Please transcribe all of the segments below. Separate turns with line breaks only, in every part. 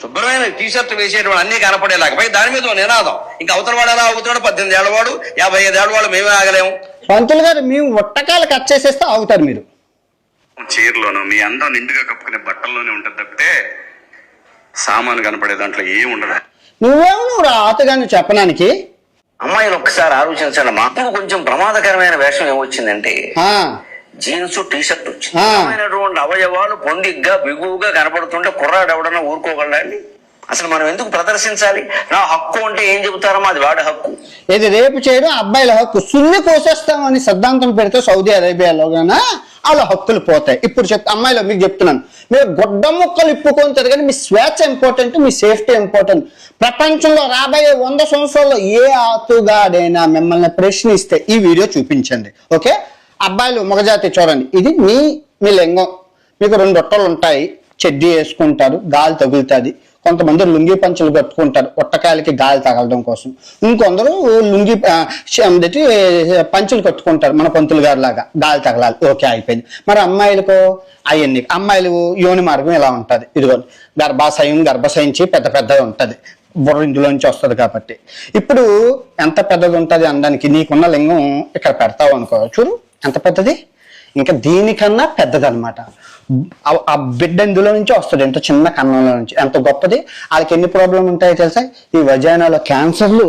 శుభ్రమైన టీషర్ట్ వేసేటువంటి అన్ని కనపడేలాగా పై దాని మీద నినాదం. ఇంకా అవతల వాడు ఎలా అవుతున్నాడు, 18 ఏళ్ల వాడు 55 ఏళ్ల వాడు మేమే ఆగలేము.
పంతులు గారు మేము ఒట్టకాలు కట్ చేసేస్తే ఆగుతారు మీరు.
చీరలోను మీ అందం నిండుగా కప్పుకునే బట్టల్లోనే ఉంటుంది తప్పితే సామాను కనపడే దాంట్లో ఏం ఉండదు.
నువ్వు రాతగాని చెప్పడానికి.
అమ్మాయిలు ఒక్కసారి ఆలోచించండి. మాకు కొంచెం ప్రమాదకరమైన వేషం ఏమొచ్చిందంటే జీన్స్ టీషర్ట్ వచ్చింది. అవయవాలు పొందిగ్గా బిగువుగా కనపడుతుంటే కుర్రాడు ఎవడన్నా ఊరుకోగలండి? అసలు మనం ఎందుకు ప్రదర్శించాలి? నా హక్కు అంటే ఏం చెబుతారో అది వాడి హక్కు.
ఇది రేపు చేయడం అబ్బాయిల హక్కు. సున్ని కోసేస్తామని సిద్ధాంతం పెడితే సౌదీ అరేబియాలో గానా వాళ్ళ హక్కులు పోతాయి. ఇప్పుడు అమ్మాయిలో మీకు చెప్తున్నాను, మీరు గొడ్డ ముక్కలు ఇప్పుకొని కానీ మీ స్వేచ్ఛ ఇంపార్టెంట్, మీ సేఫ్టీ ఇంపార్టెంట్. ప్రపంచంలో రాబోయే 100 సంవత్సరాల్లో ఏ ఆతుగాడైనా మిమ్మల్ని ప్రశ్నిస్తే ఈ వీడియో చూపించండి. ఓకే, అబ్బాయిలు మగజాతి చూడండి. ఇది మీ లింగం. మీకు 2 రొట్టెలు ఉంటాయి, చెడ్డీ వేసుకుంటారు, గాలి తగులుతుంది. కొంతమంది లుంగి పంచులు కట్టుకుంటారు ఒట్టకాయలకి గాలి తగలడం కోసం. ఇంకొందరు లుంగి పంచులు కట్టుకుంటారు మన పంతులు గారి లాగా, గాలి తగలాలి. ఓకే, అయిపోయింది. మరి అమ్మాయిలకు అవన్నీ, అమ్మాయిలు యోని మార్గం ఇలా ఉంటుంది. ఇదిగో గర్భశయించి పెద్ద పెద్దగా ఉంటుంది, బుర్ర ఇందులోంచి వస్తుంది కాబట్టి. ఇప్పుడు ఎంత పెద్దది ఉంటుంది అనడానికి నీకున్న లింగం ఇక్కడ పెడతావు అనుకో, చూడు ఎంత పెద్దది. ఇంకా దీనికన్నా పెద్దది అనమాట. ఆ బిడ్డ ఇందులో నుంచి వస్తుంది, ఎంత చిన్న కన్నంలో నుంచి. ఎంత గొప్పది. వాళ్ళకి ఎన్ని ప్రాబ్లం ఉంటాయో తెలుసా? ఈ వజైనాలో క్యాన్సర్లు,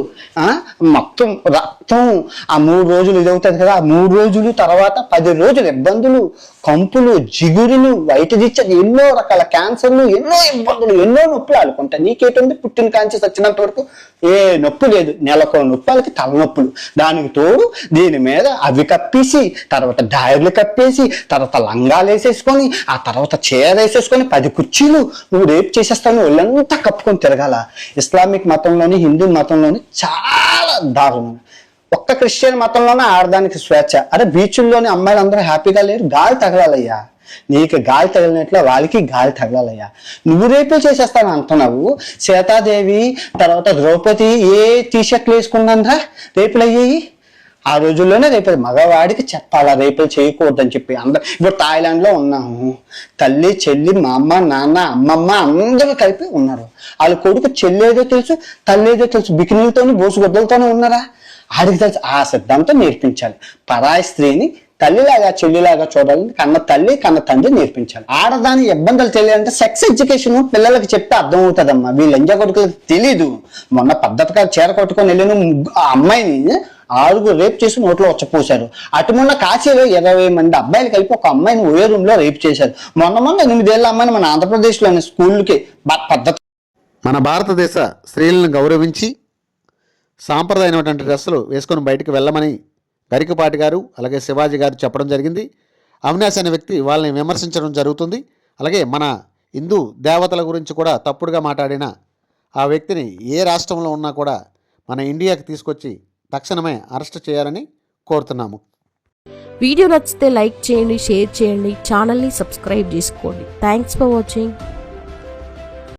మొత్తం రక్తం. ఆ 3 రోజులు ఇది అవుతుంది కదా, ఆ 3 రోజులు తర్వాత 10 రోజులు ఇబ్బందులు, కంపులు, జిగురులు, వైట్ దిచ్చలు, ఎన్నో రకాల క్యాన్సర్లు, ఎన్నో ఇబ్బందులు, ఎన్నో నొప్పులు ఆడుకుంటాయి. నీకేటుంది? పుట్టిన కాంచి చచ్చినంత వరకు ఏ నొప్పి లేదు. నెలకో నొప్పి, వాళ్ళకి తలనొప్పులు. దానికి తోడు దీని మీద అవి కప్పేసి, తర్వాత డైర్లు కప్పేసి, తర్వాత లంగాలు వేసేసుకొని, ఆ తర్వాత చీర వేసేసుకొని 10 కుర్చీలు నువ్వు రేపు చేసేస్తాను, ఒళ్ళంతా కప్పుకొని తిరగాల. ఇస్లామిక్ మతంలోని, హిందూ మతంలోని చాలా దారుణం. ఒక్క క్రిస్టియన్ మతంలోనే ఆడదానికి స్వేచ్ఛ. అరే బీచుల్లోని అమ్మాయిలు అందరూ హ్యాపీగా లేరు. గాలి తగలాలయ్యా, నీకు గాలి తగిలినట్లు వాళ్ళకి గాలి తగలాలయ్యా. నువ్వు రేపే చేసేస్తాను అంటున్నావు. సీతాదేవి తర్వాత ద్రౌపది ఏ టీషర్ట్లు వేసుకున్నారా రేపులు అయ్యాయి? ఆ రోజుల్లోనే రేపు మగవాడికి చెప్పాలా రేపులు చేయకూడదని చెప్పి. ఇప్పుడు థాయిలాండ్లో ఉన్నాము, తల్లి చెల్లి మా అమ్మ నాన్న అమ్మమ్మ అందరూ కలిపి ఉన్నారు. వాళ్ళ కొడుకు చెల్లి ఏదో తెలుసు, తల్లి ఏదో తెలుసు, బికినీలతోని బోసుగొద్దలతోనే ఉన్నారా? ఆడికి తెలుసు. ఆ సిద్ధాంతం నేర్పించాలి. పరాయి స్త్రీని తల్లిలాగా చెల్లిలాగా చూడాలని కన్న తల్లి కన్న తండ్రి నేర్పించాలి. ఆడదాని ఇబ్బందులు తెలియాలంటే సెక్స్ ఎడ్యుకేషన్ పిల్లలకి చెప్తే అర్థం అవుతుందమ్మా. వీళ్ళు ఎంజా కొడుకులకు తెలీదు. మొన్న పద్ధతిగా చీర కొట్టుకొని వెళ్ళిన ఆ అమ్మాయిని 6 రేపు చేసి నోట్లో వచ్చపోసారు. అటు మొన్న కాశీలో 20 మంది అబ్బాయిలు కలిపి ఒక అమ్మాయిని ఒకే రూమ్ లో రేపు చేశారు. మొన్న 8 ఏళ్ళ అమ్మాయిని మన ఆంధ్రప్రదేశ్లోని స్కూళ్ళకి పద్ధతి.
మన భారతదేశ స్త్రీలను గౌరవించి సాంప్రదాయమైనటువంటి డ్రెస్సులు వేసుకొని బయటకు వెళ్ళమని గరికపాటి గారు అలాగే శివాజీ గారు చెప్పడం జరిగింది. అవినాష్ అనే వ్యక్తి వాళ్ళని విమర్శించడం జరుగుతుంది. అలాగే మన హిందూ దేవతల గురించి కూడా తప్పుడుగా మాట్లాడిన ఆ వ్యక్తిని ఏ రాష్ట్రంలో ఉన్నా కూడా మన ఇండియాకి తీసుకొచ్చి తక్షణమే అరెస్ట్ చేయాలని కోరుతున్నాము.
వీడియో నచ్చితే లైక్ చేయండి, షేర్ చేయండి, ఛానల్ని సబ్స్క్రైబ్ చేసుకోండి. Thanks for watching.